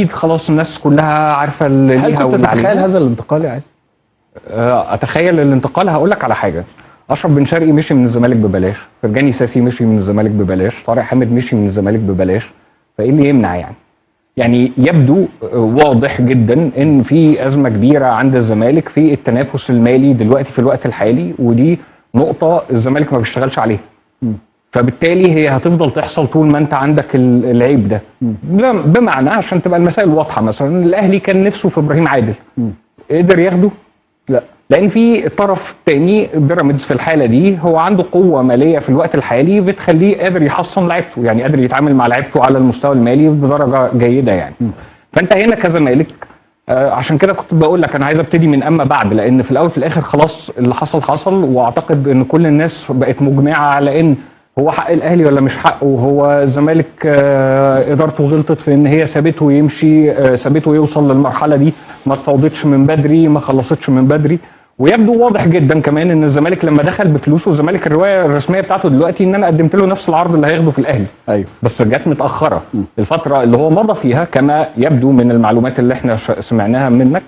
اكيد خلاص الناس كلها عارفه اللي هل ليها كنت واللي تتخيل عليها. هذا الانتقال يا عايز؟ اتخيل الانتقال. هقول لك على حاجه، اشرف بن شرقي مشي من الزمالك ببلاش، فرجاني ساسي مشي من الزمالك ببلاش، طارق حامد مشي من الزمالك ببلاش، فايه اللي يمنع يعني يبدو واضح جدا ان في ازمه كبيره عند الزمالك في التنافس المالي دلوقتي في الوقت الحالي، ودي نقطه الزمالك ما بيشتغلش عليها. فبالتالي هي هتفضل تحصل طول ما انت عندك العيب ده. بمعنى عشان تبقى المسائل واضحه، مثلا الاهلي كان نفسه في ابراهيم عادل، قدر ياخده؟ لا، لان في الطرف الثاني بيراميدز في الحاله دي هو عنده قوه ماليه في الوقت الحالي بتخليه قادر يحصن لعيبته، يعني قادر يتعامل مع لعيبته على المستوى المالي بدرجه جيده يعني. فانت هنا كزمالك عشان كده كنت بقول لك انا عايز ابتدي من اما بعد، لان في الاول في الاخر خلاص اللي حصل حصل، واعتقد ان كل الناس بقت مجمعه على ان هو حق الاهلي ولا مش حقه، وهو الزمالك ادارته غلطت في ان هي سابته يمشي، سابته يوصل للمرحله دي، ما تفاوضتش من بدري، ما خلصتش من بدري. ويبدو واضح جدا كمان ان الزمالك لما دخل بفلوسه، الزمالك الروايه الرسميه بتاعته دلوقتي ان انا قدمت له نفس العرض اللي هياخده في الاهلي. ايوه، بس جت متاخره. الفتره اللي هو مضى فيها كما يبدو من المعلومات اللي احنا سمعناها منك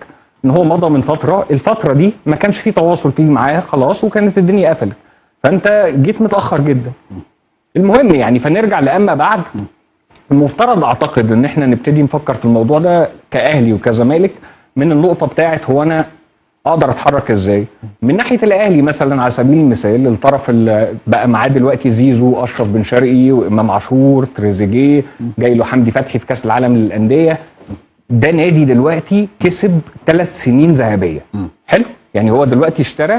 ان هو مضى من فتره، الفتره دي ما كانش في تواصل فيه معاه خلاص، وكانت الدنيا قفلت، فانت جيت متاخر جدا. المهم يعني فنرجع لاما بعد. المفترض اعتقد ان احنا نبتدي نفكر في الموضوع ده كاهلي وكزمالك من النقطه بتاعت هو انا اقدر اتحرك ازاي. من ناحيه الاهلي مثلا على سبيل المثال، الطرف اللي بقى معاه دلوقتي زيزو، اشرف بن شرقي، وامام عاشور، تريزيجيه، جاي له حمدي فتحي في كاس العالم للانديه. ده نادي دلوقتي كسب 3 سنين ذهبيه. حلو، يعني هو دلوقتي اشترى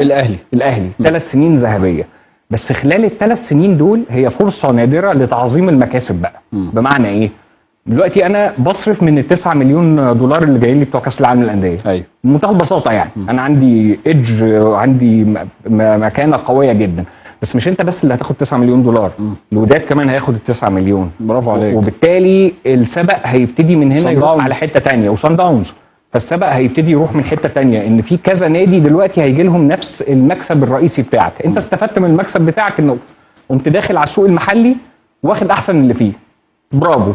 الاهلي 3 سنين ذهبيه. بس في خلال ال3 سنين دول هي فرصه نادره لتعظيم المكاسب بقى. بمعنى ايه؟ دلوقتي انا بصرف من ال9 مليون دولار اللي جايين لي بتوع كاس العالم للانديه. ايوه، بمنتهى البساطه يعني. انا عندي ايدج وعندي مكانه قويه جدا، بس مش انت بس اللي هتاخد 9 مليون دولار، الوداد كمان هياخد ال9 مليون. برافو عليك. وبالتالي السبق هيبتدي من هنا يروح على حته ثانيه، وصن داونز، فالسبق هيبتدي يروح من حته ثانيه، ان في كذا نادي دلوقتي هيجي لهم نفس المكسب الرئيسي بتاعك. انت استفدت من المكسب بتاعك انه قمت داخل على السوق المحلي واخد احسن اللي فيه. برافو.